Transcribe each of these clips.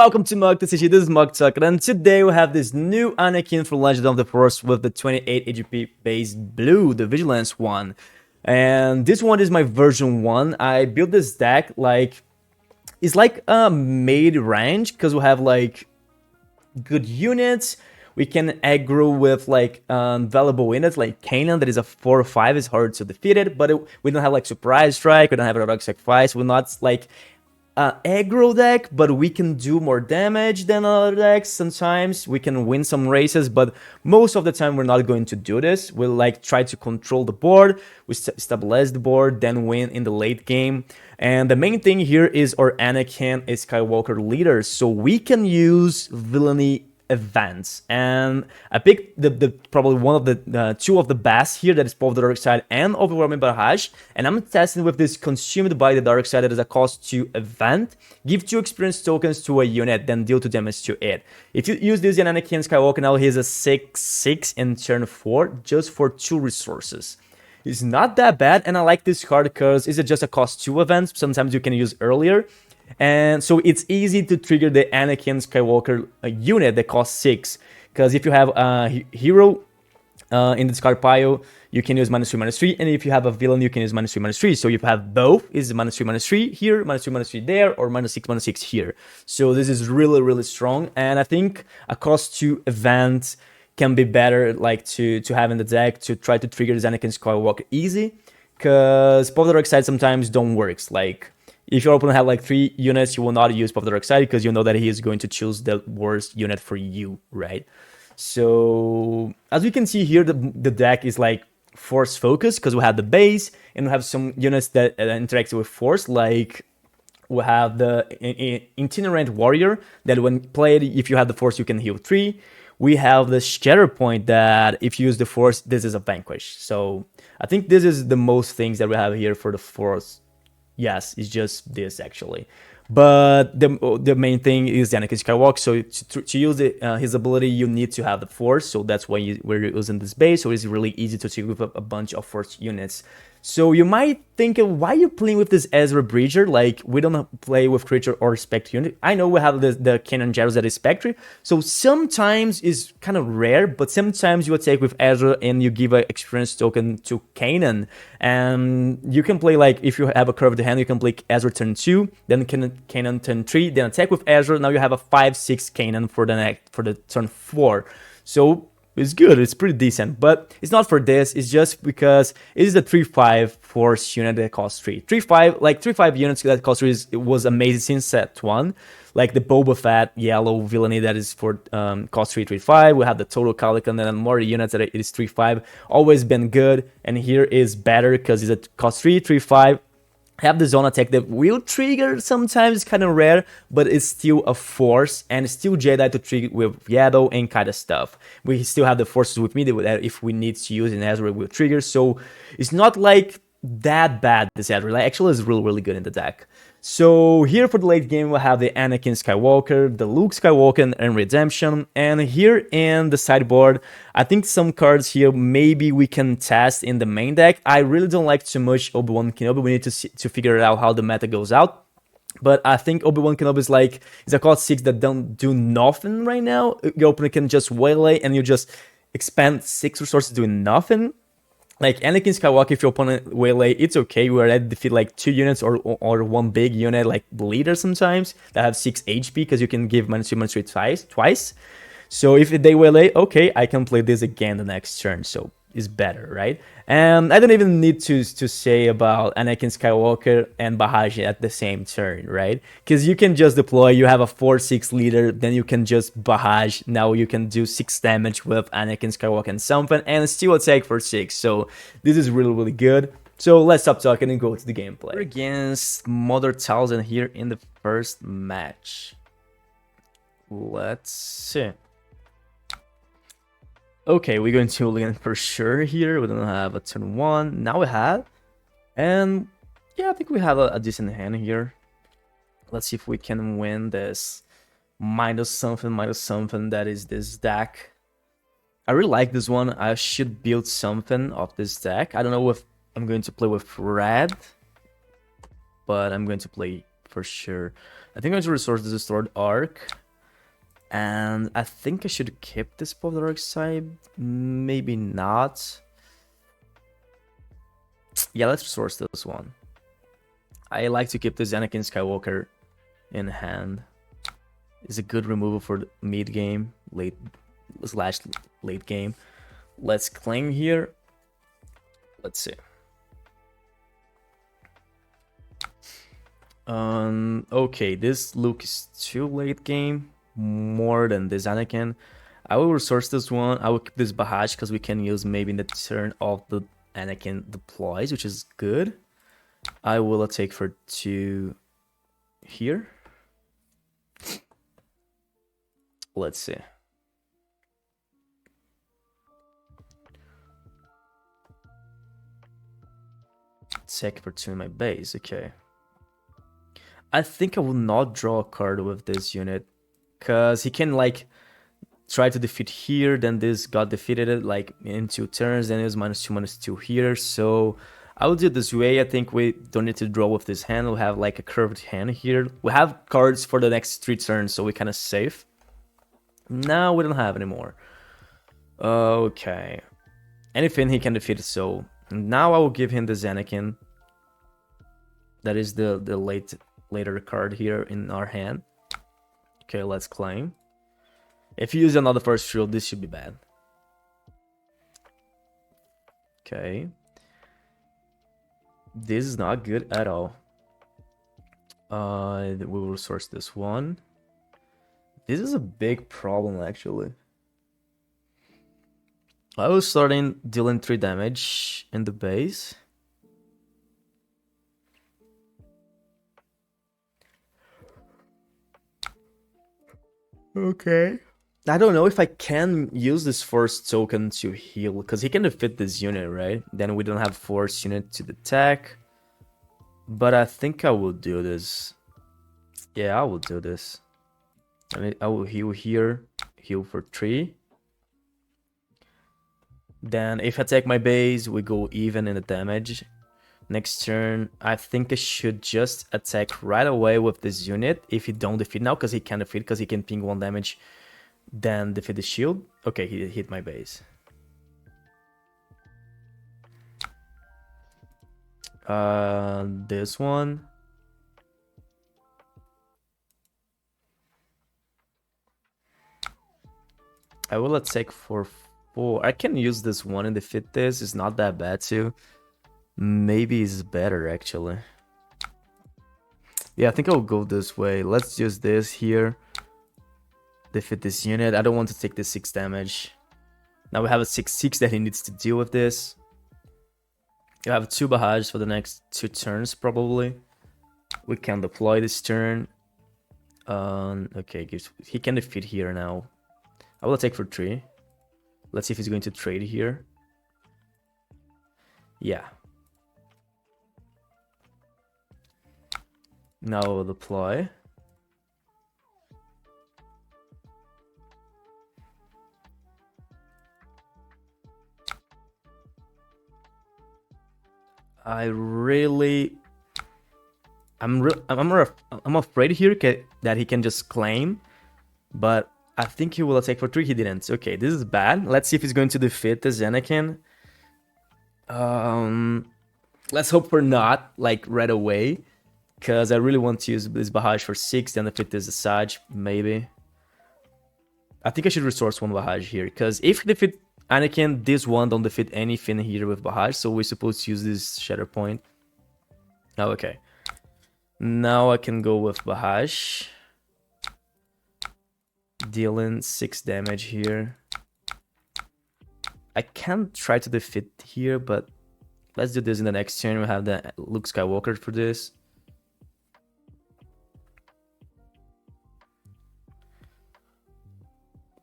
Welcome to Mug TCG, this is Mug Tucker, and today we have this new Anakin for Legend of the Force with the 28 AGP base blue, the Vigilance one. And this one is my version 1. I built this deck it's like a mid range because we have like good units. We can aggro with like valuable units like Kanan that is a 4 or 5, is hard to defeat it, but we don't have like Surprise Strike, we don't have Heroic Sacrifice, we're not like aggro deck, but we can do more damage than other decks. Sometimes we can win some races, but most of the time we're not going to do this. We'll like try to control the board, we stabilize the board, then win in the late game. And the main thing here is our Anakin is Skywalker leader, so we can use villainy events, and I picked the probably one of the two of the best here, that is both the Dark Side and Overwhelming Barrage, and I'm testing with this Consumed by the Dark Side. That is a cost 2 event. Give 2 experience tokens to a unit, then deal 2 damage to it. If you use this in Anakin Skywalker, now he's a 6/6 in turn 4 just for 2 resources. It's not that bad, and I like this card because it's just a cost 2 event. Sometimes you can use earlier. And so it's easy to trigger the Anakin Skywalker unit that costs 6. Because if you have a hero in the discard pile, you can use -3/-3. And if you have a villain, you can use -3/-3. So if you have both, is -3/-3 here, -3/-3 there, or -6/-6 here. So this is really, really strong. And I think a cost 2 event can be better like to have in the deck to try to trigger this Anakin Skywalker easy. Because Pop the Dark Side sometimes don't work. Like, if your opponent have like 3 units, you will not use Pop the Dark Side because you know that he is going to choose the worst unit for you, right? So as we can see here, the deck is like Force focused because we have the base and we have some units that interact with Force. Like we have the Itinerant Warrior that when played, if you have the Force, you can heal 3. We have the Shatter Point that if you use the Force, this is a Vanquish. So I think this is the most things that we have here for the Force. Yes, it's just this actually, but the main thing is Anakin Skywalker. So to use his ability, you need to have the Force. So that's why we're using this base. So it's really easy to trigger with a bunch of Force units. So you might think, why are you playing with this Ezra Bridger? Like, we don't play with creature or Spectre unit. I know we have the Cannon Jaros that is Spectre. So sometimes it's kind of rare, but sometimes you attack with Ezra and you give an experience token to Kanan. And you can play, like, if you have a curved hand, you can play Ezra turn 2, then Kanan turn 3, then attack with Ezra. Now you have a 5/6 Kanan for the turn 4. So it's good, it's pretty decent, but it's not for this. It's just because it is a 3/5 Force unit that costs 3. 3/5, like 3/5 units that cost 3 it was amazing since set 1. Like the Boba Fett yellow villainy that is for cost 3/5. We have the Total Calican and more units that it is 3/5. Always been good, and here is better because it's a cost 3/5. Have the zone attack that will trigger sometimes, kind of rare, but it's still a Force and still Jedi to trigger with Yaddle and kind of stuff. We still have the Forces with me that if we need to use in Ezra will trigger, so it's not like that bad, this Ezra. Like, actually is really, really good in the deck. So here for the late game, we'll have the Anakin Skywalker, the Luke Skywalker, and Redemption. And here in the sideboard, I think some cards here maybe we can test in the main deck. I really don't like too much Obi-Wan Kenobi. We need to figure out how the meta goes out. But I think Obi-Wan Kenobi is like, it's a cost 6 that don't do nothing right now. Your opponent can just waylay and you just expand 6 resources doing nothing. Like Anakin Skywalker, if your opponent waylay, it's okay. We already defeat like 2 units or 1 big unit, like Leader sometimes, that have 6 HP, because you can give -3/-3 twice. So if they waylay, okay, I can play this again the next turn, so it's better, right? And I don't even need to say about Anakin Skywalker and Barrage at the same turn, right? Because you can just deploy, you have a 4/6 leader, then you can just Barrage. Now you can do 6 damage with Anakin Skywalker and something, and still attack for 6. So this is really, really good. So let's stop talking and go to the gameplay. We're against Mother Talzin here in the first match. Let's see. Okay, we're going to win for sure here. We don't have a turn 1. Now we have. And yeah, I think we have a decent hand here. Let's see if we can win this minus something that is this deck. I really like this one. I should build something of this deck. I don't know if I'm going to play with red, but I'm going to play for sure. I think I'm going to resource this stored arc. And I think I should keep this for the dark side. Maybe not. Yeah, let's resource this one. I like to keep this Anakin Skywalker in hand. It's a good removal for the mid game, late game. Let's claim here. Let's see. Okay, this Luke is too late game, more than this Anakin. I will resource this one. I will keep this Bahaj because we can use maybe in the turn of the Anakin deploys, which is good. I will take for 2 here. Let's see. Take for 2 in my base, okay. I think I will not draw a card with this unit, because he can like try to defeat here, then this got defeated like in 2 turns, then it was -2/-2 here, so I will do it this way. I think we don't need to draw with this hand. We'll have like a curved hand here. We have cards for the next 3 turns, so we're kind of safe. Now we don't have anymore. Okay. Anything he can defeat, so now I will give him the Anakin. That is the later card here in our hand. Okay, let's claim. If you use another first shield, this should be bad. Okay. This is not good at all. We will resource this one. This is a big problem, actually. I was starting dealing 3 damage in the base. Okay. I don't know if I can use this first token to heal, because he can defeat this unit, right? Then we don't have force unit to attack. But I think I will do this. Yeah, I will do this. I will heal here, heal for 3. Then if I take my base, we go even in the damage. Next turn, I think I should just attack right away with this unit if he don't defeat now, because he can defeat, because he can ping 1 damage, then defeat the shield. Okay, he hit my base. This one. I will attack for 4. I can use this one and defeat this. It's not that bad too. Maybe it's better actually. Yeah, I think I'll go this way. Let's use this here. Defeat this unit. I don't want to take this 6 damage. Now we have a 6/6 that he needs to deal with this. You have 2 Bahaj for the next 2 turns probably. We can deploy this turn. Okay, he can defeat here now. I will take for 3. Let's see if he's going to trade here. Yeah. Now we'll deploy. I'm afraid here that he can just claim, but I think he will attack for 3. He didn't. Okay, this is bad. Let's see if he's going to defeat the Anakin. Let's hope for not, like, right away, because I really want to use this Bahaj for 6, then defeat this Asajj, maybe. I think I should resource 1 Bahaj here, because if he defeat Anakin, this one don't defeat anything here with Bahaj, so we're supposed to use this Shatter Point. Oh, okay. Now I can go with Bahaj. Dealing 6 damage here. I can try to defeat here, but let's do this in the next turn. We have the Luke Skywalker for this.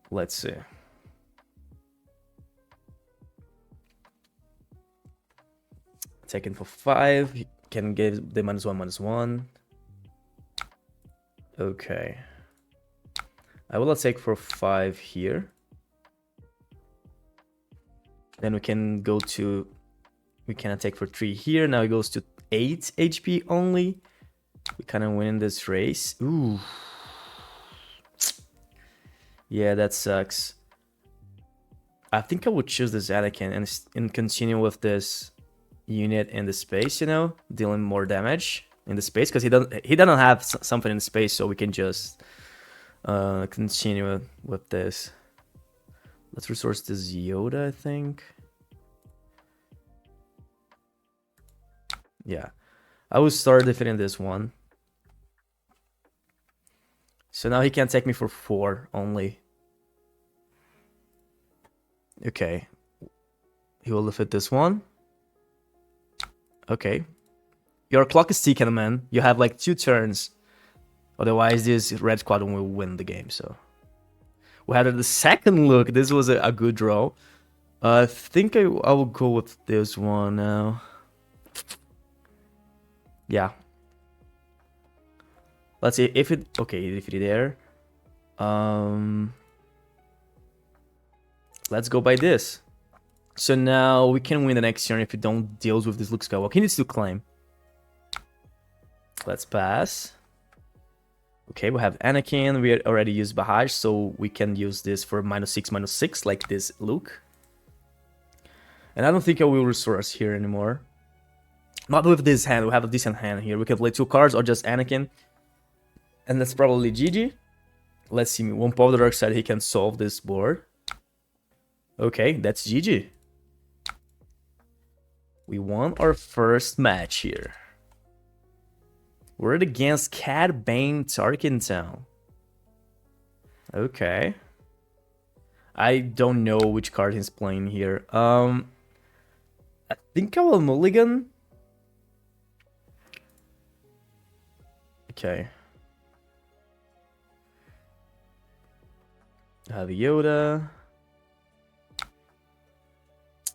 Let's see. Taken for 5. He can give the -1/-1. Okay. I will take for 5 here. Then we can go to... We can attack for 3 here. Now it goes to 8 HP only. We kind of win this race. Ooh. Yeah, that sucks. I think I would choose this Anakin and continue with this unit in the space, you know, dealing more damage in the space, because he doesn't have something in space, so we can just continue with this. Let's resource this Yoda, I think. Yeah, I will start defeating this one. So now he can take me for 4 only. Okay. He will defeat this one. Okay. Your clock is ticking, man. You have like 2 turns. Otherwise, this red squadron will win the game, so. We had the second look. This was a good draw. I think I will go with this one now. Yeah. Let's see if it... Okay, if it there. Let's go by this. So now we can win the next turn if it don't deals with this Luke Skywalker. He needs to claim. Let's pass. Okay, we have Anakin. We already used Bahaj, so we can use this for -6/-6, like this Luke. And I don't think I will resource here anymore. Not with this hand. We have a decent hand here. We can play 2 cards or just Anakin. And that's probably GG. Let's see. One Paul the Dark Side, he can solve this board. Okay, that's GG. We won our first match here. We're against Cad Bane, Tarkin Town. Okay. I don't know which card he's playing here. I think I will mulligan. Okay. I have Yoda.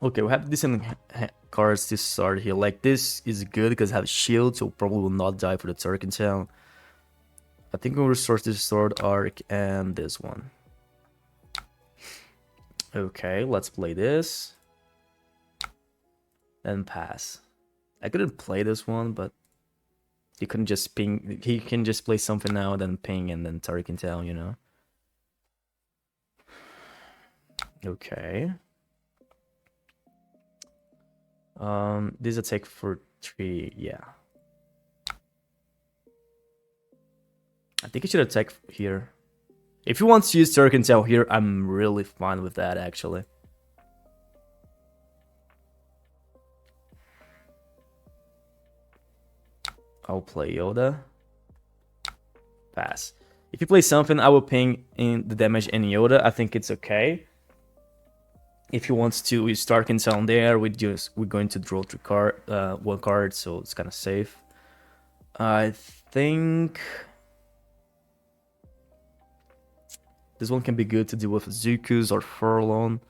Okay, we have decent cards to start here. Like, this is good because I have shield, so probably will not die for the Tarkin Town. I think we'll resource this Sword Arc and this one. Okay, let's play this. And pass. I couldn't play this one, but he couldn't just ping. He can just play something now, then ping, and then Tarkin Town, you know? Okay. This attack for 3, yeah. I think he should attack here. If he wants to use Tarkin Town here, I'm really fine with that, actually. I'll play Yoda. Pass. If you play something, I will ping in the damage in Yoda. I think it's okay. If he wants to use Tarkin Town there, we're going to draw 1 card, so it's kind of safe. I think this one can be good to deal with Zukus or Furlong.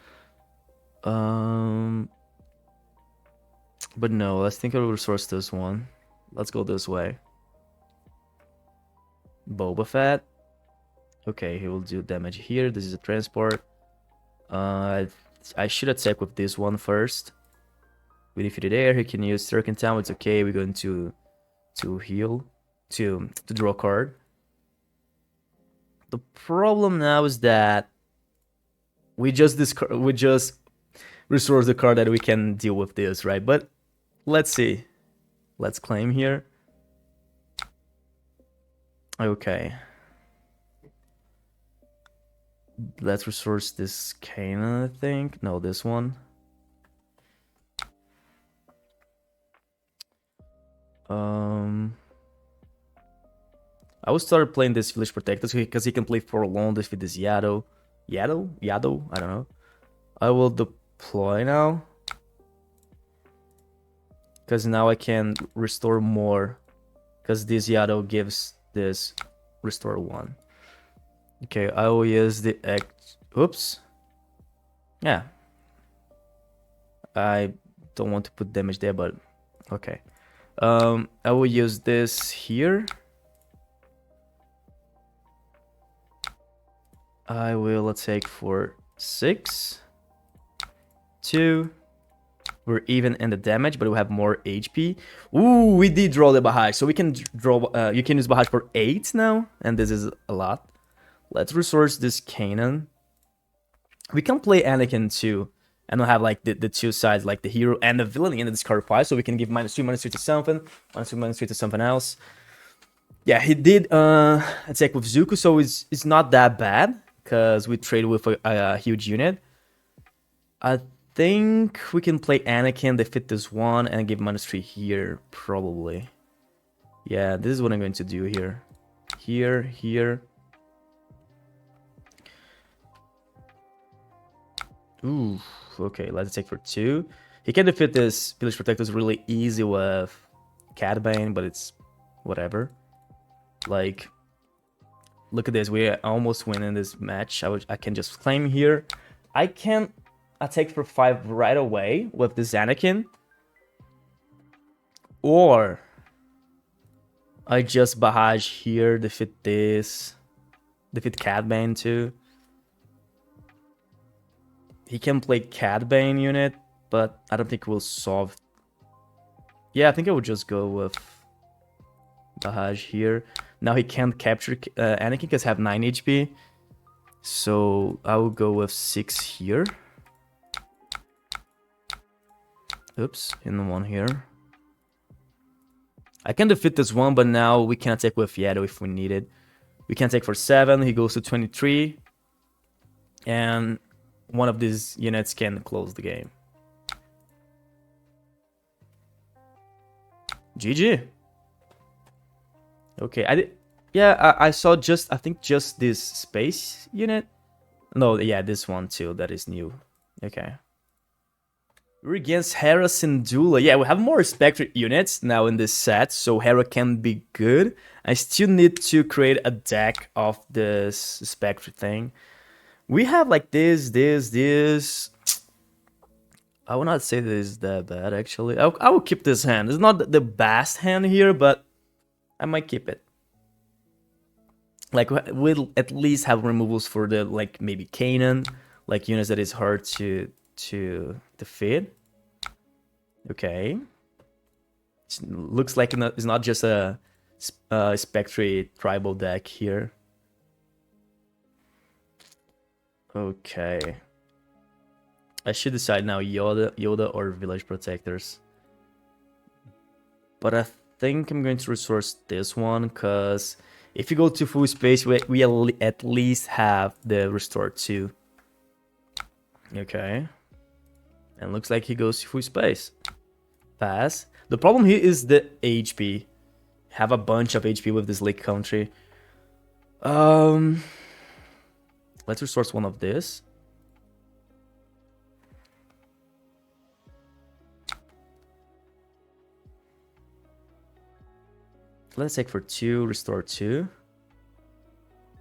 But no, let's think I will resource this one. Let's go this way. Boba Fett. Okay, he will do damage here. This is a transport. I should attack with this one first. With if it there, he can use Tarkin Town. It's okay. We're going to heal to draw a card. The problem now is that we just resource the card that we can deal with this, right? But let's see. Let's claim here. Okay. Let's resource this Kanan, I think. No, this one. I will start playing this Village Protector because he can play for long defeat this Yado. Yado? I don't know. I will deploy now. Because now I can restore more. Because this Yado gives this restore 1. Okay, I will use the X. Oops. Yeah. I don't want to put damage there, but okay. I will use this here. I will attack for 6, 2, We're even in the damage, but we have more HP. Ooh, we did draw the Bahaj. So we can draw, you can use Bahaj for 8 now. And this is a lot. Let's resource this Kanan. We can play Anakin too. And we'll have like the two sides, like the hero and the villain in the discard pile. So we can give -2, -3 to something. -2, -3 to something else. Yeah, he did attack with Zuko, so it's not that bad. Because we trade with a huge unit. I think we can play Anakin, defeat this one, and give -3 here, probably. Yeah, this is what I'm going to do here. Here. Ooh, okay, let's take for 2. He can defeat this Village Protectors really easy with Cad Bane, but it's whatever. Like, look at this, we're almost winning this match. I can just claim here. I can attack for 5 right away with this Anakin. Or I just Bahaj here, defeat this. Defeat Cad Bane too. He can play Cad Bane unit, but I don't think we'll solve. Yeah, I think I would just go with Bahaj here. Now he can't capture Anakin because I have 9 HP. So I will go with 6 here. Oops, in the one here. I can defeat this one, but now we can attack with Yedo if we need it. We can take for 7, he goes to 23. And one of these units can close the game. GG. Okay, I saw just, I think just this space unit. No, yeah, this one too, that is new. Okay. We're against Hera Syndula. Yeah, we have more Spectre units now in this set, so Hera can be good. I still need to create a deck of this Spectre thing. We have like this. I will not say this is that bad, actually. I will keep this hand. It's not the best hand here, but I might keep it. Like, we'll at least have removals for the, like, maybe Kanan. Like, units that is hard to defeat. Okay. It looks like it's not just a Spectre tribal deck here. Okay. I should decide now, Yoda or Village Protectors. But I think I'm going to resource this one, because if you go to full space, we at least have the Restore 2. Okay. And looks like he goes to full space. Pass. The problem here is the HP. Have a bunch of HP with this Lake Country. Let's resource one of this. Let's take for 2, restore 2.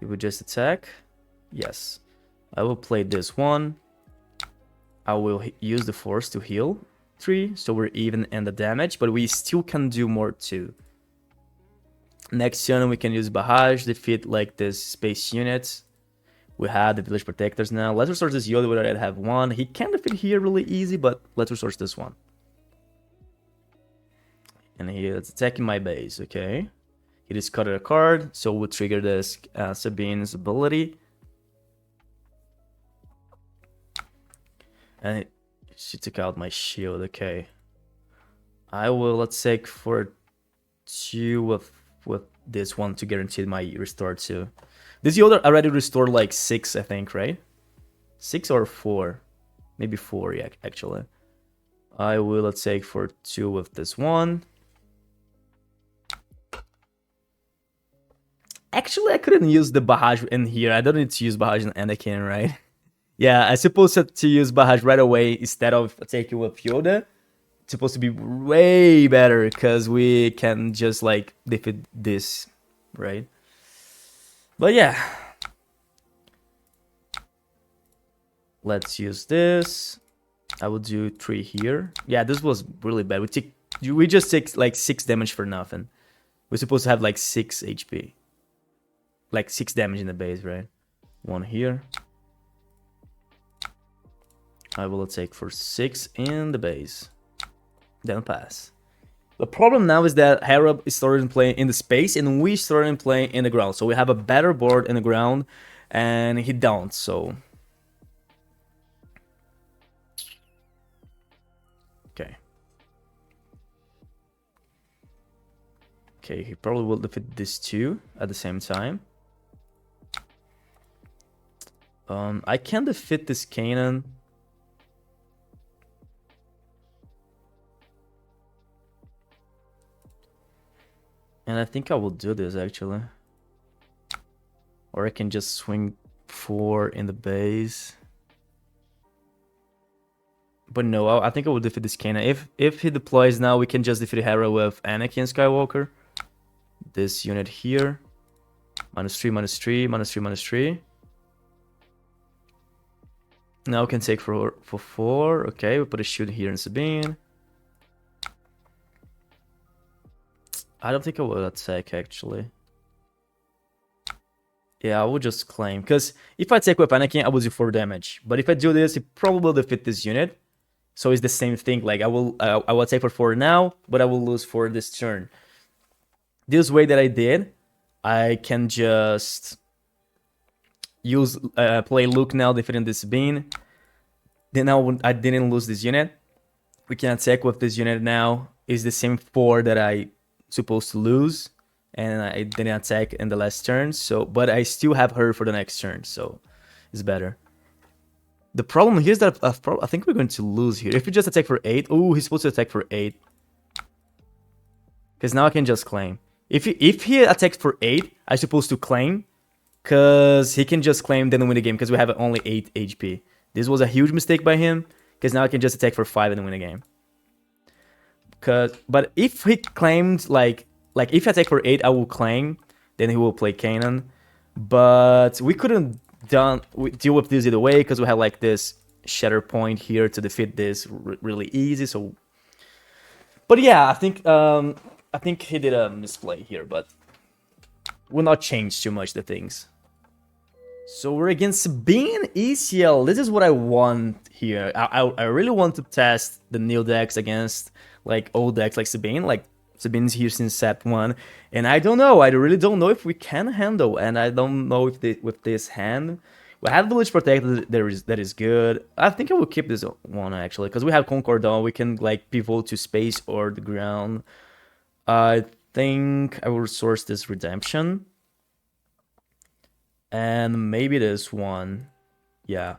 We would just attack. Yes. I will play this one. I will use the force to heal 3, so we're even in the damage, but we still can do more too. Next turn we can use Bahaj, defeat like this space units. We have the Village Protectors now. Let's resource this Yoda, we already have 1. He can defeat here really easy, but let's resource this one. And he's attacking my base, okay. He discarded a card, so we'll trigger this Sabine's ability. And she took out my shield, okay. I will, let's take for 2 with this one to guarantee my restore 2. This Yoda already restored like 6, I think, right? 6 or 4? Maybe 4, yeah, actually. I will, let's take for 2 with this one. Actually, I couldn't use the Bahaj in here. I don't need to use Bahaj in Anakin, right? Yeah, I supposed to use Bahaj right away instead of taking with Yoda. It's supposed to be way better because we can just like defeat this, right? But yeah. Let's use this. I will do 3 here. Yeah, this was really bad. We just take like 6 damage for nothing. We're supposed to have like 6 HP. Like 6 damage in the base, right? 1 here. I will take for 6 in the base. Then pass. The problem now is that Hera started playing in the space and we started playing in the ground. So we have a better board in the ground and he don't, so... Okay. Okay, he probably will defeat this too at the same time. I can defeat this Kanan. And I think I will do this actually. Or I can just swing 4 in the base. But no, I think I will defeat this Kanan. If he deploys now, we can just defeat Hera with Anakin Skywalker. This unit here. -3, -3, -3, -3. Now we can take for 4. Okay, we put a shield here in Sabine. I don't think I will attack actually. Yeah, I will just claim. Because if I take with Anakin, I will do 4 damage. But if I do this, it probably will defeat this unit. So it's the same thing. Like I will attack for 4 now, but I will lose 4 this turn. This way that I did, I can just use play Luke now defeating this Sabine. Then I didn't lose this unit. We can attack with this unit now. It's the same 4 that I supposed to lose, and I didn't attack in the last turn. So, but I still have her for the next turn, so it's better. The problem here is that I think we're going to lose here. If we just attack for 8, oh, he's supposed to attack for 8. Because now I can just claim. If he attacks for 8, I'm supposed to claim. Because he can just claim, then win the game. Because we have only 8 HP. This was a huge mistake by him. Because now I can just attack for 5 and win the game. But if he claimed, like if I attack for 8, I will claim. Then he will play Kanan. But we couldn't deal with this either way. Because we have like this shatter point here to defeat this really easy. So, but yeah, I think he did a misplay here, but will not change too much the things. So we're against Sabine ECL. This is what I want here. I really want to test the new decks against like old decks like Sabine. Like Sabine's here since set 1, and I don't know. I really don't know if we can handle, and I don't know if with this hand. We have Village Protector that is good. I think I will keep this one actually, because we have Concordant. We can like pivot to space or the ground. I think I will resource this Redemption. And maybe this one. Yeah.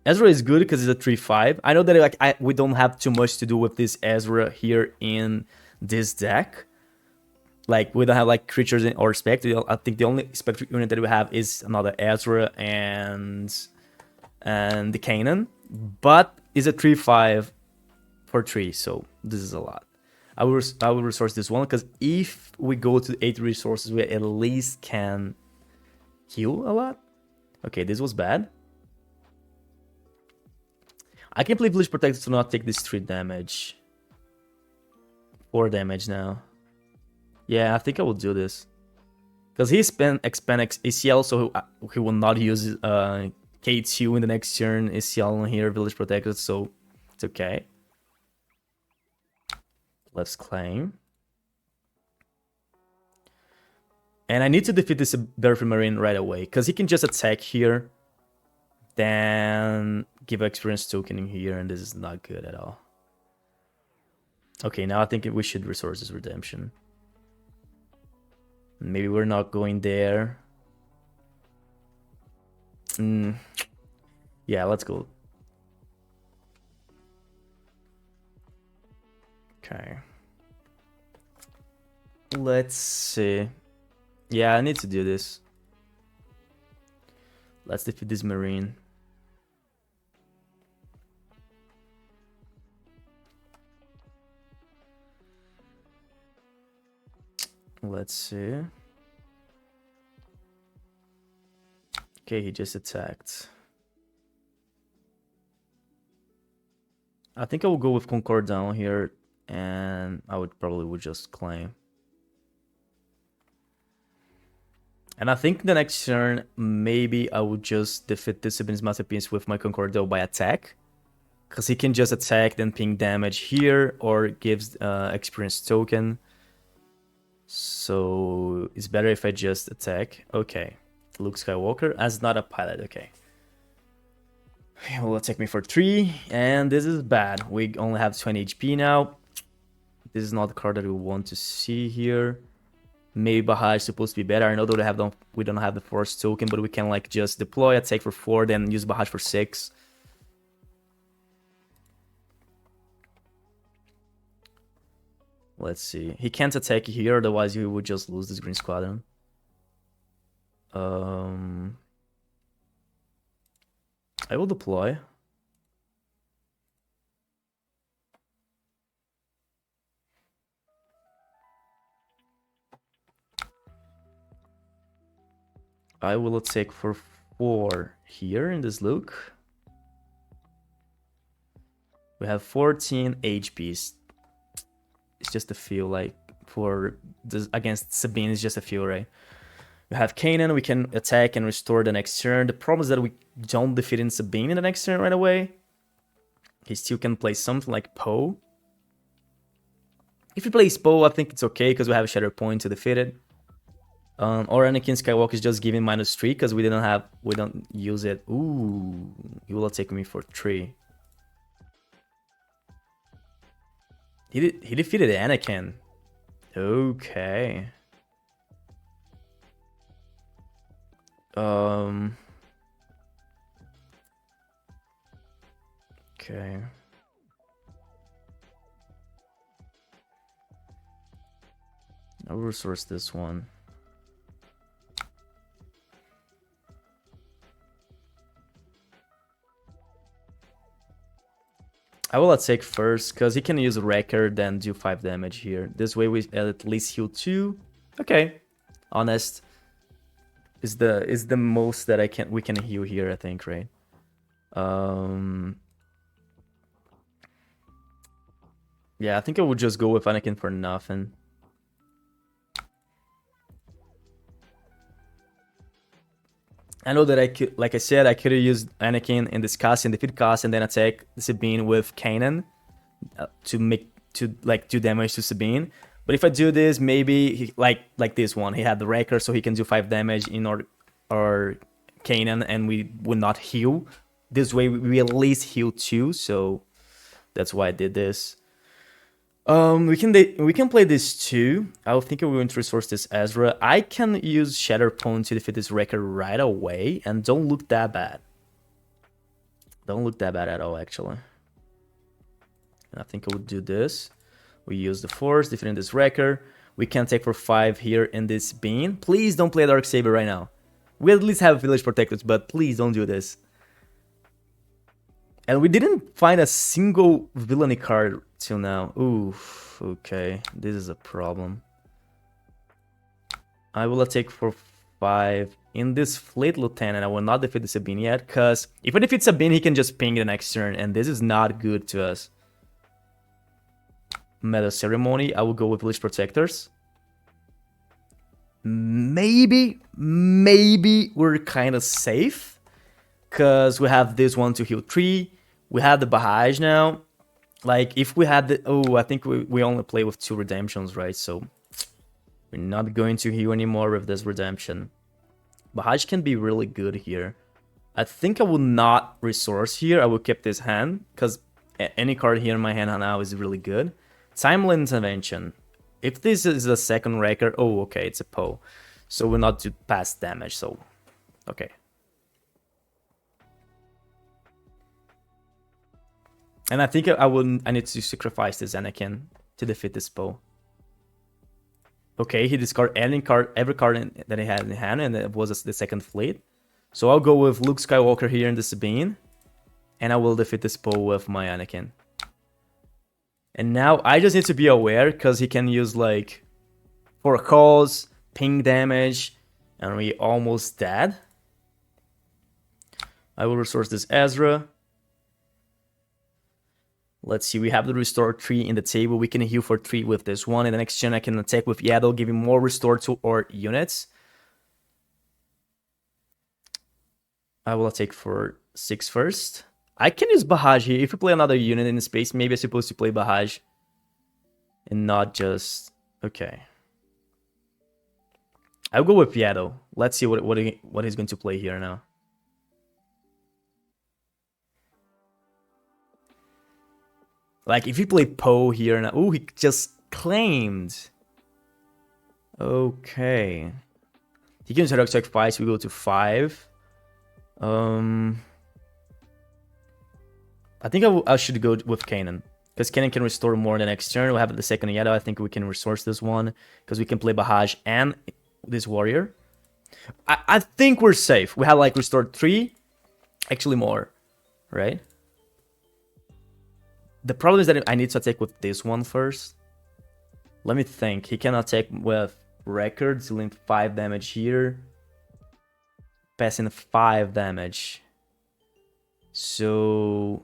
Ezra is good because it's a 3-5. I know that like we don't have too much to do with this Ezra here in this deck. Like, we don't have like creatures or Spectre. I think the only Spectre unit that we have is another Ezra and the Kanan. But it's a 3-5 for 3, so this is a lot. I will resource this one, because if we go to 8 resources, we at least can heal a lot. Okay, this was bad. I can't believe Village Protector to not take this 3 damage. 4 damage now. Yeah, I think I will do this. Because he expand ACL, so he will not use K2 in the next turn. ACL on here, Village Protector, so it's okay. Let's claim. And I need to defeat this Battlefield Marine right away, because he can just attack here, then give experience token in here, and this is not good at all. Okay, now I think we should resource this Redemption. Maybe we're not going there. Yeah, let's go. Okay. Let's see. Yeah, I need to do this. Let's defeat this Marine. Let's see. Okay, he just attacked. I think I will go with Concord down here, and I would just claim. And I think the next turn, maybe I would just defeat this Sabine's Masterpiece with my Concordo by attack. Because he can just attack, then ping damage here, or gives experience token. So it's better if I just attack. Okay. Luke Skywalker as not a pilot. Okay. He will attack me for 3, and this is bad. We only have 20 HP now. This is not the card that we want to see here. Maybe Bahaj is supposed to be better. I know that we don't have the Force token, but we can like just deploy, attack for 4, then use Bahaj for 6. Let's see. He can't attack here, otherwise he would just lose this Green Squadron. I will deploy. I will attack for 4 here in this look. We have 14 HPs. It's just a feel like for this against Sabine is just a feel, right? We have Kanan, we can attack and restore the next turn. The problem is that we don't defeat in Sabine in the next turn right away. He still can play something like Poe. If he plays Poe, I think it's okay because we have a Shatter Point to defeat it. Or Anakin Skywalker is just giving -3 because we don't use it. Ooh, he will attack me for 3. He defeated Anakin. Okay. Okay. I'll resource this one. I will attack first because he can use Wrecker then do 5 damage here. This way we at least heal 2. Okay, honest is the most that we can heal here, I think, right? Yeah, I think I would just go with Anakin for nothing. I know that I could, like I said, I could have used Anakin in this cast, in defeat cast, and then attack Sabine with Kanan to do damage to Sabine. But if I do this, maybe like this one, he had the Wrecker, so he can do 5 damage in or Kanan, and we would not heal. This way, we at least heal 2, so that's why I did this. We can play this too. I think we're going to resource this Ezra. I can use Shatterpoint to defeat this Wrecker right away, and don't look that bad. Don't look that bad at all, actually. And I think I would do this. We use the Force, defeating this Wrecker. We can take for 5 here in this Bean. Please don't play Darksaber right now. We at least have Village Protectors, but please don't do this. And we didn't find a single villainy card till now. Oof, okay. This is a problem. I will attack for 5 in this Fleet Lieutenant. I will not defeat the Sabine yet, because if I defeat Sabine, he can just ping the next turn, and this is not good to us. Meta Ceremony, I will go with Village Protectors. Maybe we're kind of safe, because we have this one to heal 3. We have the Bahaj now. Like, if we had the... Oh, I think we only play with 2 redemptions, right? So, we're not going to heal anymore with this redemption. Bahaj can be really good here. I think I will not resource here. I will keep this hand, because any card here in my hand now is really good. Timely Intervention. If this is a second Wrecker... Oh, okay, it's a Poe. So, we'll not do past damage, so... Okay. And I think I need to sacrifice this Anakin to defeat this Poe. Okay, he discarded every card that he had in hand, and it was the second fleet. So I'll go with Luke Skywalker here in the Sabine, and I will defeat this Poe with my Anakin. And now I just need to be aware, because he can use like 4 calls, ping damage, and we almost dead. I will resource this Ezra. Let's see, we have the restore 3 in the table. We can heal for 3 with this one. In the next turn, I can attack with Yaddle, giving more restore to our units. I will attack for 6 first. I can use Bahaj here. If you play another unit in space, maybe I'm supposed to play Bahaj. And not just... Okay. I'll go with Yaddle. Let's see what he's going to play here now. Like, if he play Poe here now... Ooh, he just claimed. Okay. He can sacrifice, we go to 5. I think I should go with Kanan. Because Kanan can restore more the next turn. We'll have the second Yaddle. I think we can resource this one. Because we can play Bahaj and this warrior. I think we're safe. We have like restored 3. Actually more. Right? The problem is that I need to attack with this one first. Let me think. He can attack with Record, dealing 5 damage here. Passing 5 damage. So...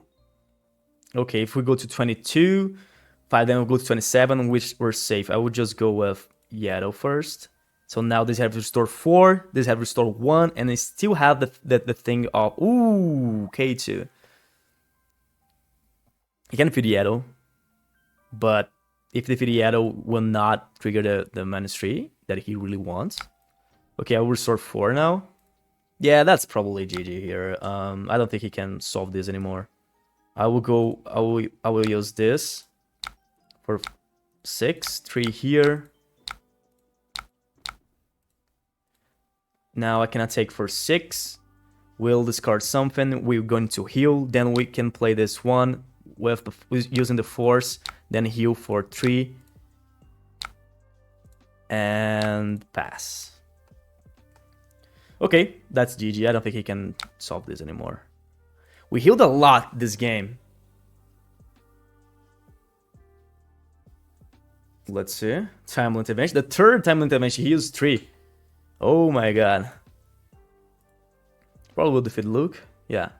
Okay, if we go to 22, 5 damage will go to 27, which we're safe. I would just go with Yaddle first. So now this have restore 4, this have restore 1, and they still have the thing of... Ooh, K2. He can feed Yaddle, but if the feed Yaddle will not trigger the -3 that he really wants. Okay, I will restore 4 now. Yeah, that's probably GG here. I don't think he can solve this anymore. I will use this for 6, 3 here. Now I cannot take for 6. We'll discard something. We're going to heal. Then we can play this one with using the force. Then heal for 3. And pass. Okay, that's GG. I don't think he can solve this anymore. We healed a lot this game. Let's see. Timely intervention. The third timely intervention, he used 3. Oh my god. Probably will defeat Luke. Yeah.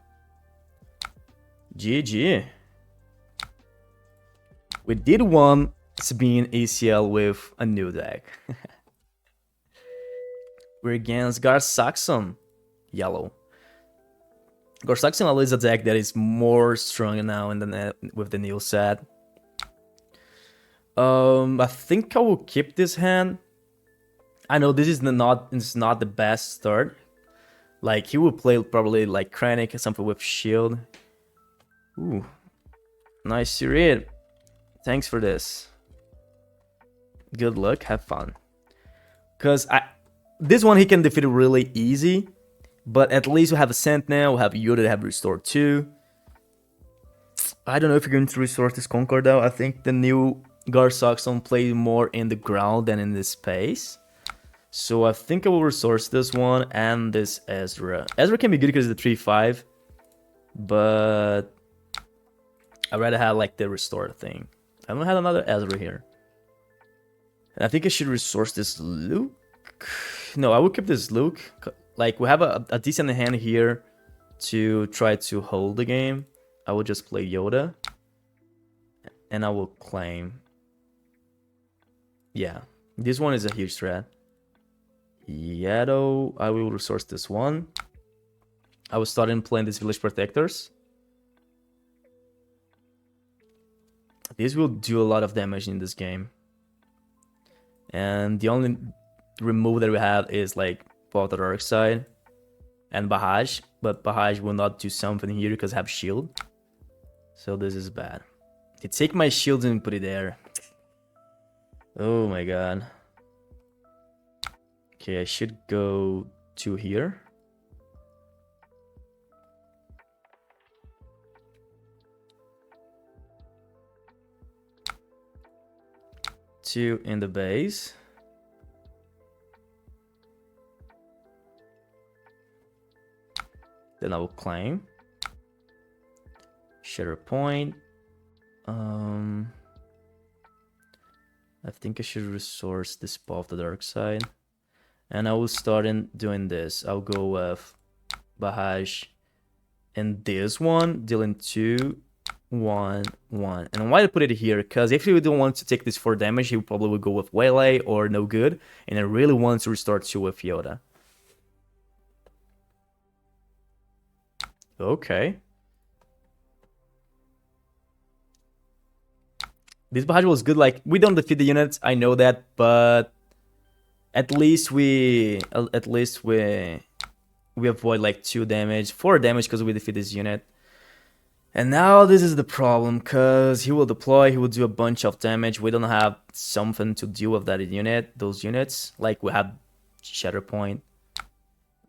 GG. We did one Sabine ACL with a new deck. We're against Gar-Saxon. Yellow. Gar-Saxon is a deck that is more strong now in the with the new set. I think I will keep this hand. I know this is not the best start. Like he will play probably like Krennic or something with shield. Ooh, nice Chirrut. Thanks for this. Good luck, have fun. Cause this one he can defeat really easy. But at least we have a Sentinel, we have Yoda that have Restore 2. I don't know if you're going to resource this Concord though. I think the new Gar-Saxon plays more in the ground than in the space. So I think I will resource this one and this Ezra. Ezra can be good because it's the 3-5. But I'd rather have like the Restore thing. I don't have another Ezra here. And I think I should resource this Luke. No, I will keep this Luke. Like, we have a decent hand here to try to hold the game. I will just play Yoda. And I will claim. Yeah, this one is a huge threat. Yaddle, I will resource this one. I will start in playing these Village Protectors. This will do a lot of damage in this game. And the only remove that we have is like Path of the Dark Side and Bahaj, but Bahaj will not do something here because I have shield. So this is bad. They take my shield and put it there. Oh my god. Okay, I should go to here. Two in the base. Then I will claim. Share a point. I think I should resource this Path of the Dark Side. And I will start in doing this. I'll go with Bahaj and this one, dealing 2, 1, 1. And why I put it here? Because if you don't want to take this 4 damage, he probably would go with Waylay or no good. And I really want to restore 2 with Yoda. Okay. This barrage was good. Like, we don't defeat the units, I know that, but at least we avoid like 2 damage, 4 damage because we defeat this unit. And now this is the problem, because he will deploy, he will do a bunch of damage. We don't have something to deal with that unit, those units. Like, we have Shatter Point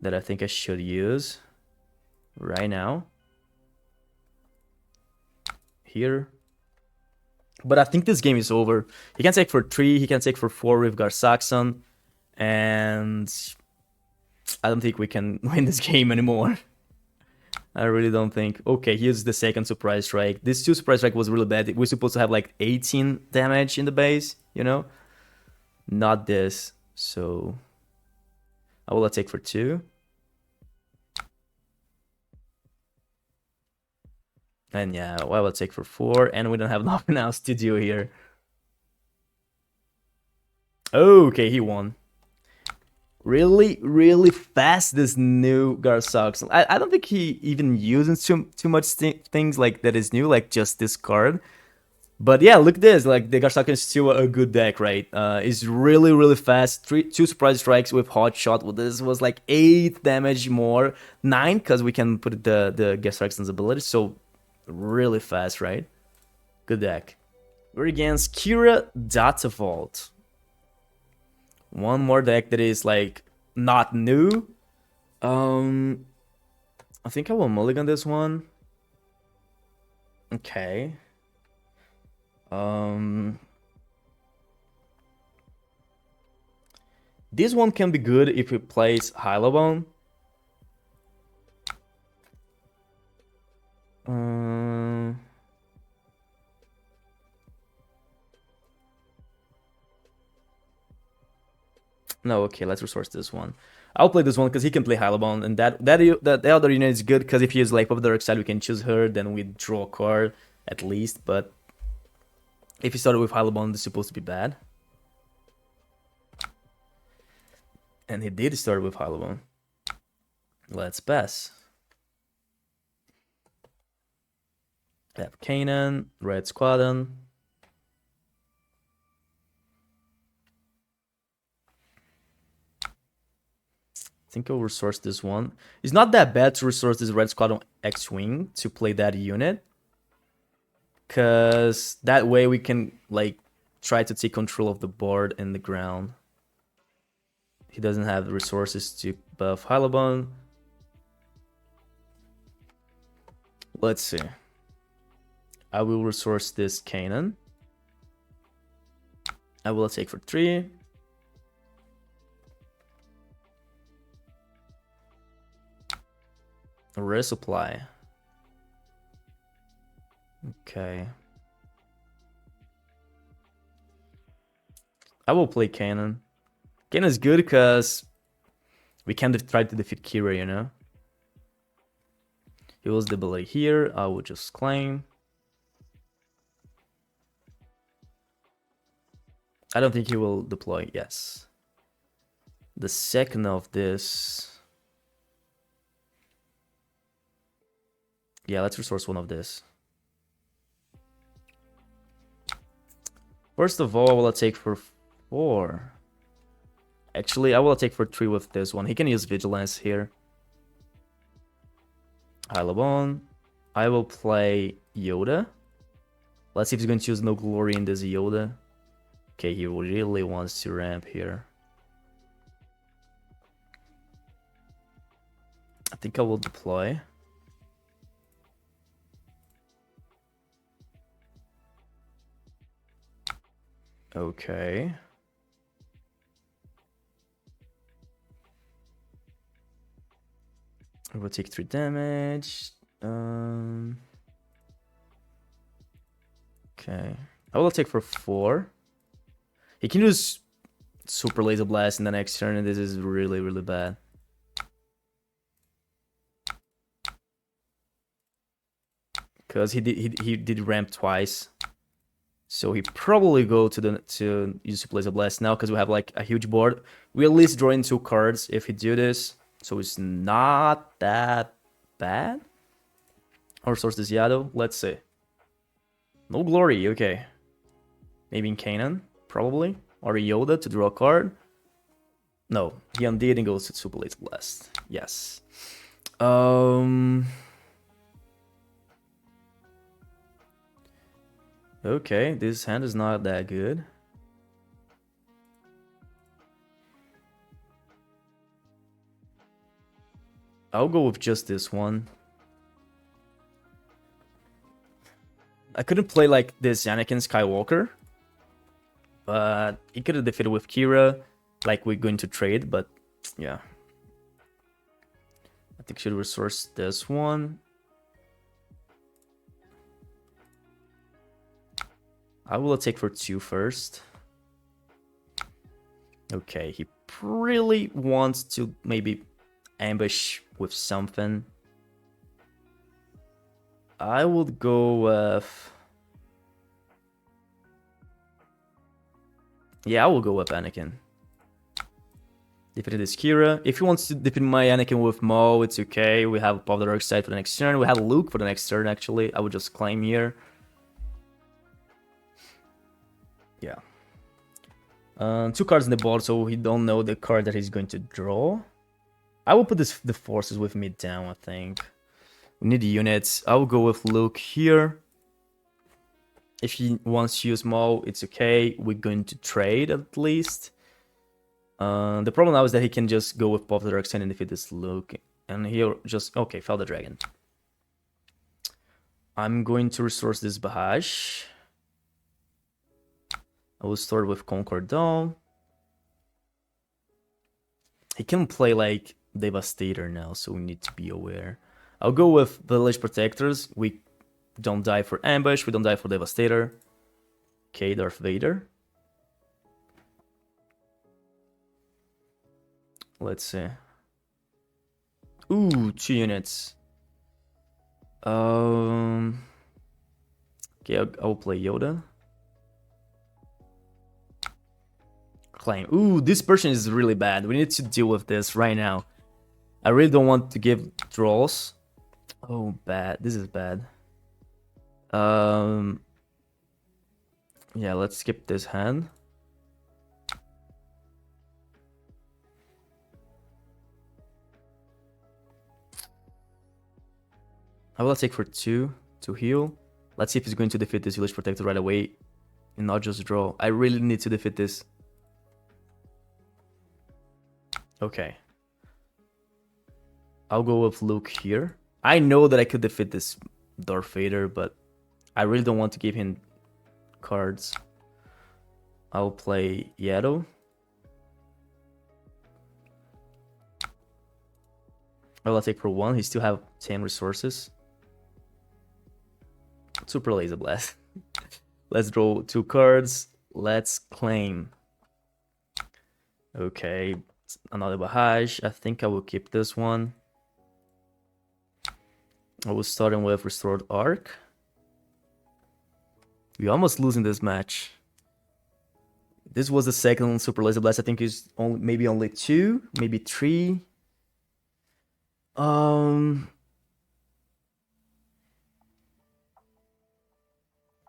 that I think I should use right now. Here. But I think this game is over. He can take for 3, he can take for 4 with Gar-Saxon. And I don't think we can win this game anymore. I really don't think. Okay, here's the second surprise strike. This 2 surprise strike was really bad. We're supposed to have like 18 damage in the base, you know? Not this. So I will take for 2. And yeah, I will take for 4. And we don't have nothing else to do here. Okay, he won. Really fast, this new Gar-Saxon. I don't think he even uses too much things like that is new, like just this card. But yeah, look at this, like the Gar-Saxon is still a good deck, right? It's really fast. 2 surprise strikes with hot shot. Well, this was like 8 damage more, 9 because we can put the Gar-Saxon's ability. So really fast, right? Good deck. We're against Kira Data Vault. One more deck that is like not new. I think I will mulligan this one. Okay. This one can be good if it plays Hylabone. No, okay, let's resource this one. I'll play this one because he can play Hylabone, and the other unit is good because if he is like of the dark side, we can choose her, then we draw a card at least. But if he started with Hylabone, it's supposed to be bad. And he did start with Hylabone. Let's pass. I have Kanan, Red Squadron. I think I'll resource this one. It's not that bad to resource this Red Squadron X-Wing to play that unit. Because that way we can like try to take control of the board and the ground. He doesn't have the resources to buff Hylabone. Let's see. I will resource this Kanan. I will take for 3. A resupply. Okay. I will play Kanan. Kanan is good because we can try to defeat Kira, you know? He was the ability here. I will just claim. I don't think he will deploy. Yes. The second of this. Yeah, let's resource one of this. First of all, I will take for 4. Actually, I will take for 3 with this one. He can use Vigilance here. Hylabone. I will play Yoda. Let's see if he's going to choose No Glory in this Yoda. Okay, he really wants to ramp here. I think I will deploy. Okay. I will take 3 damage. Okay. I will take for 4. He can use Super Laser Blast in the next turn, and this is really bad. Because he did ramp twice. So he probably go to use Super Laser Blast now because we have like a huge board. We at least draw in 2 cards if he do this. So it's not that bad. Our source is Yado. Let's see. No Glory, okay. Maybe in Kanan, probably. Or Yoda to draw a card. No, he undid and goes to Super Laser Blast. Yes. Okay, this hand is not that good. I'll go with just this one. I couldn't play like this Anakin Skywalker, but he could have defeated with Kira, like we're going to trade, but yeah. I think should resource this one. I will take for 2 first. Okay, he really wants to maybe ambush with something. I would go with... Yeah, I will go with Anakin. Defeated this Kira. If he wants to defeat my Anakin with Mo, it's okay. We have Path of the Dark Side for the next turn. We have Luke for the next turn, actually. I would just claim here. Yeah. 2 cards in the board, so he don't know the card that he's going to draw. I will put the forces with me down, I think. We need the units. I will go with Luke here. If he wants to use Mo, it's okay. We're going to trade at least. The problem now is that he can just go with Path of the Dark Side and defeat this Luke. And he'll just... Okay, fell the dragon. I'm going to resource this Bahash. I will start with Concordon. He can play like Devastator now, so we need to be aware. I'll go with Village Protectors. We don't die for Ambush, we don't die for Devastator. Okay, Darth Vader. Let's see. Ooh, 2 units. Okay, I'll play Yoda. Claim. Ooh, this person is really bad. We need to deal with this right now. I really don't want to give draws. Oh, bad. This is bad. Yeah, let's skip this hand. I will take for 2 to heal. Let's see if he's going to defeat this Village Protector right away and not just draw. I really need to defeat this. Okay. I'll go with Luke here. I know that I could defeat this Darth Vader, but I really don't want to give him cards. I'll play Yaddle. I'll take for 1. He still have 10 resources. Super Laser Blast. Let's draw 2 cards. Let's claim. Okay. Another Bahash. I think I will keep this one. I will start him with Restored Arc. We're almost losing this match. This was the second Super Laser Blast. I think it's maybe only 2, maybe 3.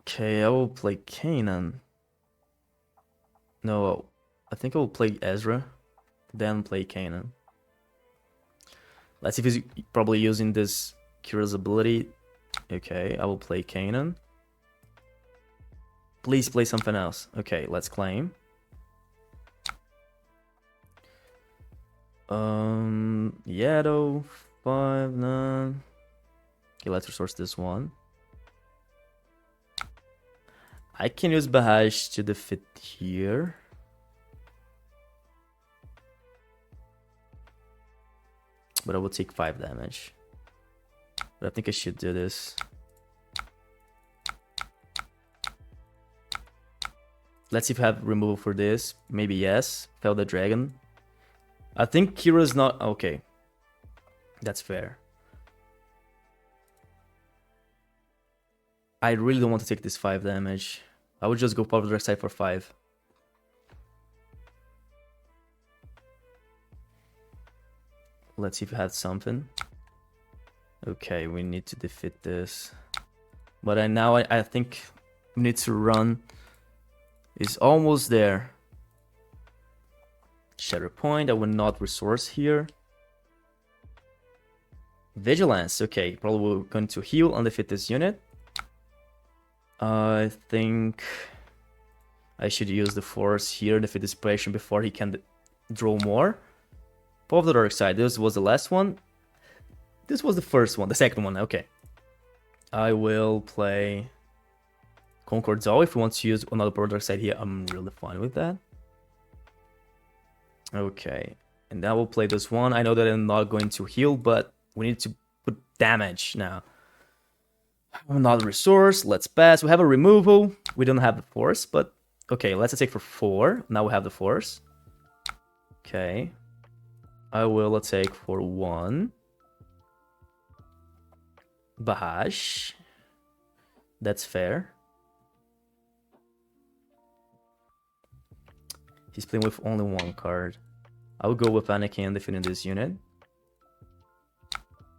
Okay, I will play Kanan. No, I think I will play Ezra, then play Kanan. Let's see if he's probably using this Kira's ability. Okay, I will play Kanan. Please play something else. Okay, let's claim. Yaddle, 5, 9. Okay, let's resource this one. I can use Bahash to defeat here. But I will take 5 damage. But I think I should do this. Let's see if I have removal for this. Maybe yes. Fell the dragon. I think Kira's not... Okay. That's fair. I really don't want to take this 5 damage. I would just go Path of the Dark Side for 5. Let's see if we had something. Okay, we need to defeat this. But now I think we need to run. is almost there. Shatter Point, I will not resource here. Vigilance, okay, probably we're going to heal and defeat this unit. I think I should use the Force here, defeat this patient before he can draw more. Paw of the Dark Side, this was the last one. This was the first one, the second one, okay. I will play Concord's All. If we want to use another Paw of the Dark Side here, I'm really fine with that. Okay, and then we'll play this one. I know that I'm not going to heal, but we need to put damage now. Another resource, let's pass. We have a removal. We don't have the Force, but okay, let's attack for 4. Now we have the Force. Okay. I will attack for 1. Bahash. That's fair. He's playing with only 1 card. I will go with Anakin defeating this unit.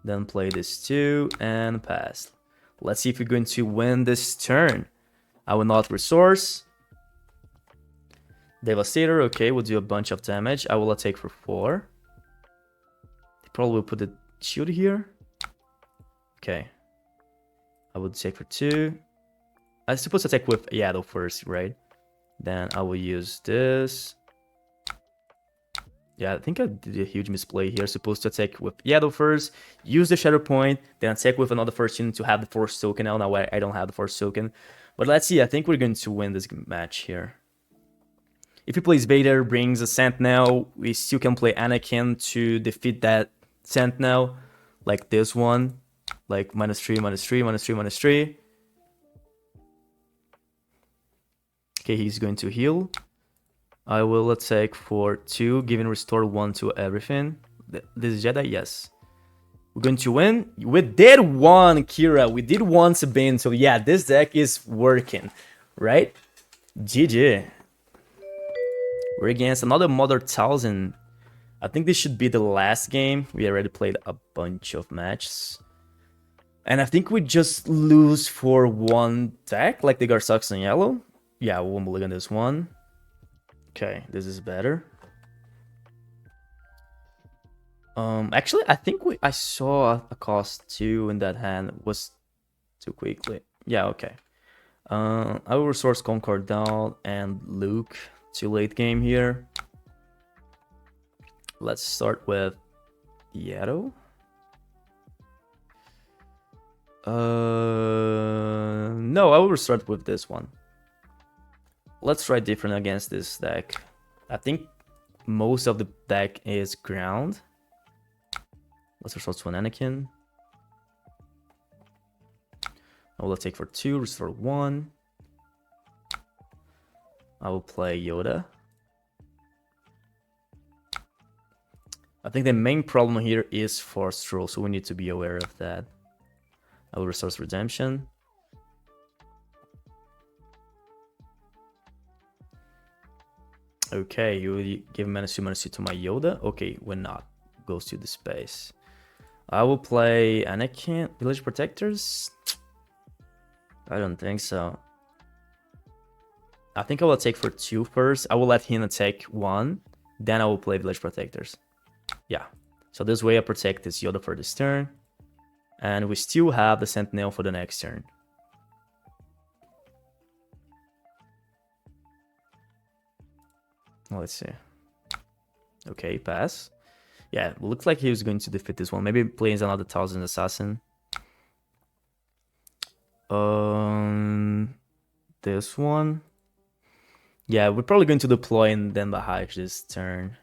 Then play this 2 and pass. Let's see if we're going to win this turn. I will not resource. Devastator, okay, we'll do a bunch of damage. I will attack for 4. They probably will put the shield here. Okay. I will take for 2. I'm supposed to attack with Yaddle first, right? Then I will use this. Yeah, I think I did a huge misplay here. Supposed to attack with Yaddle first, use the Shadow Point, then attack with another first unit to have the Force Token. Now I don't have the Force Token. But let's see, I think we're going to win this match here. If he plays Vader, brings a Sentinel, we still can play Anakin to defeat that Sentinel. Like this one. Like -3, -3, -3, -3. Okay, he's going to heal. I will attack for 2, giving restore 1 to everything. This is Jedi? Yes. We're going to win. We did 1, Kira. We did 1, Sabine. So yeah, this deck is working, right? GG. We're against another Mother Talzin. I think this should be the last game. We already played a bunch of matches. And I think we just lose for 1 deck, like the Garsaxon Yellow. Yeah, we won't mulligan this one. Okay, this is better. Actually, I think I saw a cost 2 in that hand. It was too quickly. Yeah, okay. I will resource Concord down and Luke to late game here. Let's start with Yaddle. No, I will start with this one. Let's try different against this deck. I think most of the deck is ground. Let's restore to an Anakin. I will take for 2, restore 1. I will play Yoda. I think the main problem here is Force Troll, so we need to be aware of that. I will resource Redemption. Okay, you give -2/-2 to my Yoda. Okay, we're not. Goes to the space. I will play Anakin. Village Protectors? I don't think so. I think I will take for 2 first. I will let him attack 1. Then I will play Village Protectors. Yeah. So this way I protect this Yoda for this turn. And we still have the Sentinel for the next turn. Let's see. Okay, pass. Yeah, looks like he was going to defeat this one. Maybe plays another Talzin Assassin. This one. Yeah, we're probably going to deploy and then Bahash this turn.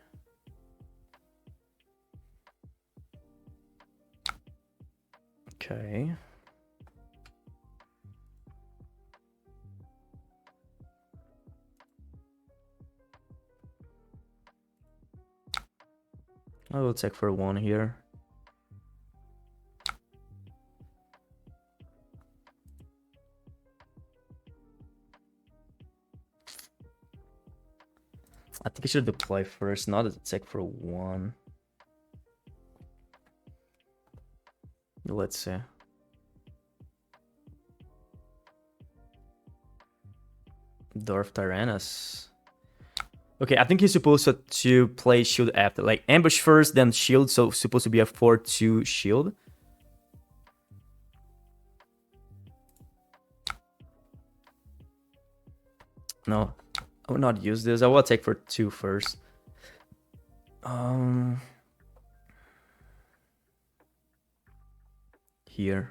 Okay. I will take for 1 here. I think I should deploy first, not attack for 1. Let's see. Dorf Tyrannus. Okay, I think he's supposed to play shield after. Like, ambush first, then shield, so supposed to be a 4-2 shield. No, I will not use this. I will take for 2 first. Here.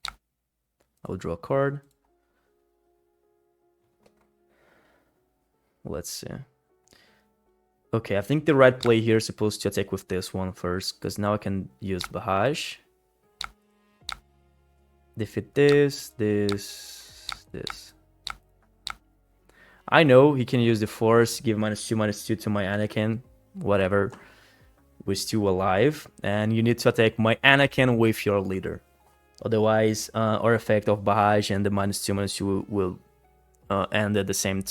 I will draw a card. Let's see. Okay, I think the right play here is supposed to attack with this one first, because now I can use Bahaj. Defeat this. I know he can use the Force, give -2/-2 to my Anakin, whatever. We're still alive, and you need to attack my Anakin with your leader. Otherwise, our effect of Bahaj and the -2/-2 will end at the same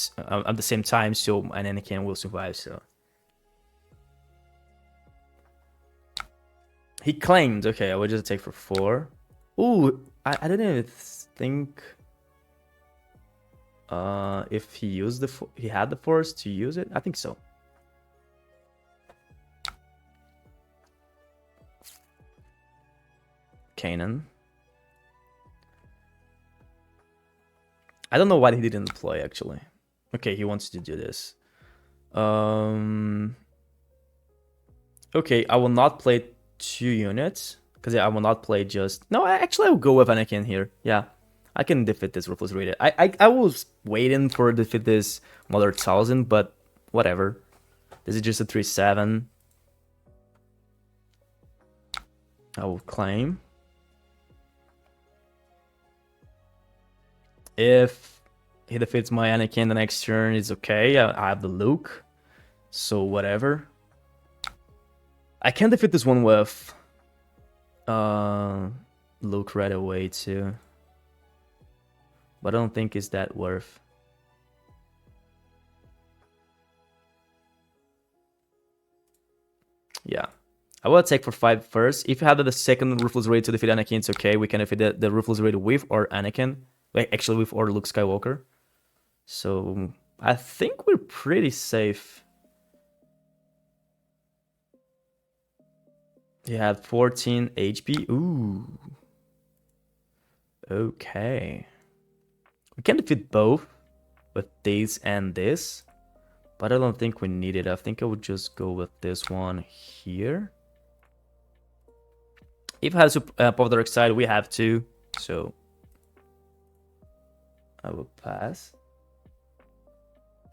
time, so an Anakin will survive. So he claimed. Okay, I will just take for 4. Ooh, I didn't even think if he used he had the Force to use it. I think so. Kanan. I don't know why he didn't play, actually. Okay, he wants to do this. Okay, I will not play 2 units. Because I will not play just... No, actually, I will go with Anakin here. Yeah, I can defeat this Ruthless Rated. I was waiting for defeat this Mother Talzin, but whatever. This is just a 3/7. I will claim. If he defeats my Anakin the next turn, it's okay. I have the Luke. So whatever. I can defeat this one with Luke right away too. But I don't think it's that worth. Yeah. I will attack for 5 first. If you have the second Ruthless Raid to defeat Anakin, it's okay. We can defeat the Ruthless Raid with or Anakin. Like, actually with or Luke Skywalker. So I think we're pretty safe. He had 14 HP. Ooh. Okay. We can defeat both with this and this. But I don't think we need it. I think I would just go with this one here. If it has Path of the Dark Side, we have to. So I will pass.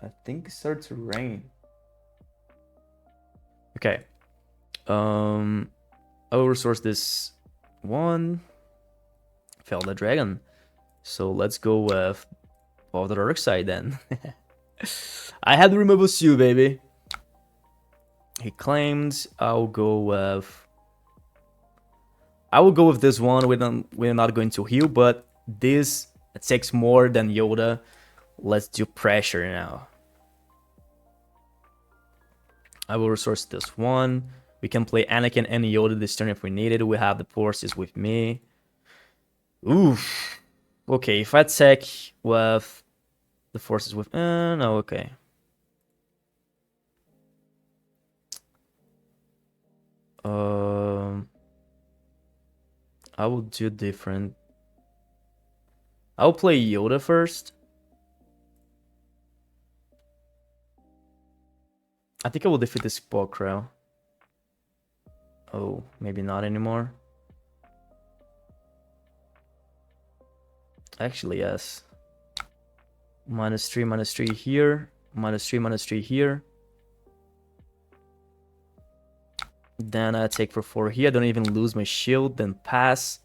I think it starts to rain. Okay. I will resource this one. Fell the Dragon. So let's go with Path of the Dark Side then. I had to remove a Sue, baby. He claimed I will go with this one. We're not going to heal, but this takes more than Yoda. Let's do pressure now. I will resource this one. We can play Anakin and Yoda this turn if we need it. We have the Forces with me. Oof. Okay, if I attack with the Forces with... no, okay. I will do different. I'll play Yoda first. I think I will defeat this Spockrow. Oh, maybe not anymore. Actually, yes. -3/-3 here. -3/-3 here. Then I take for 4 here. I don't even lose my shield. Then pass.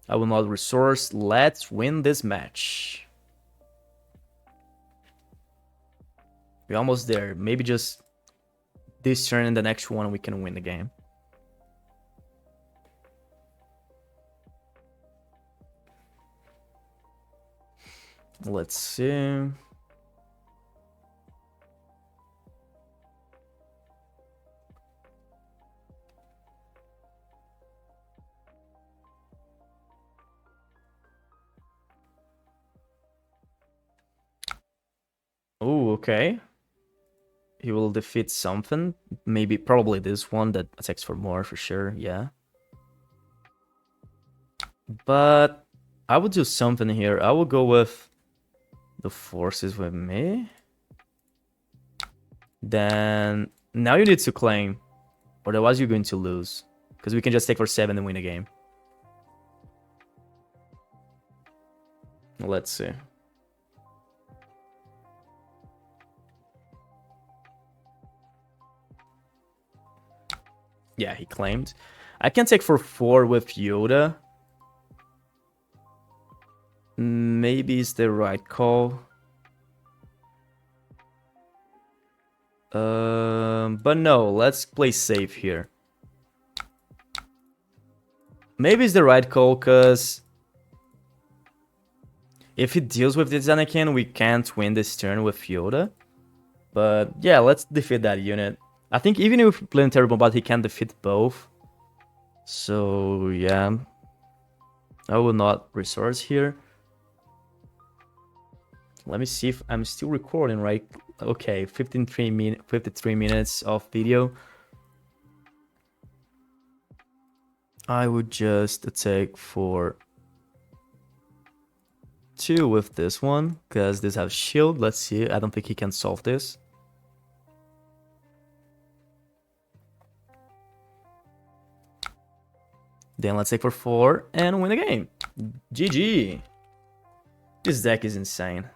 I will not resource. Let's win this match. We're almost there. Maybe just this turn and the next one we can win the game. Let's see. Ooh, okay. He will defeat something. Maybe, probably this one that attacks for more, for sure, yeah. But I would do something here. I will go with the forces with me. Then, now you need to claim. Otherwise you're going to lose. Because we can just take for 7 and win the game. Let's see. Yeah, he claimed. I can take for 4 with Yoda. Maybe it's the right call. But no, let's play safe here. Maybe it's the right call, because if he deals with this Anakin, we can't win this turn with Yoda. But yeah, let's defeat that unit. I think even if we play in Terrible Bot, he can defeat both. So yeah, I will not resource here. Let me see if I'm still recording, right? Okay, 53 minutes of video. I would just attack for 2 with this one, because this has shield. Let's see, I don't think he can solve this. Then let's take for 4 and win the game. GG. This deck is insane.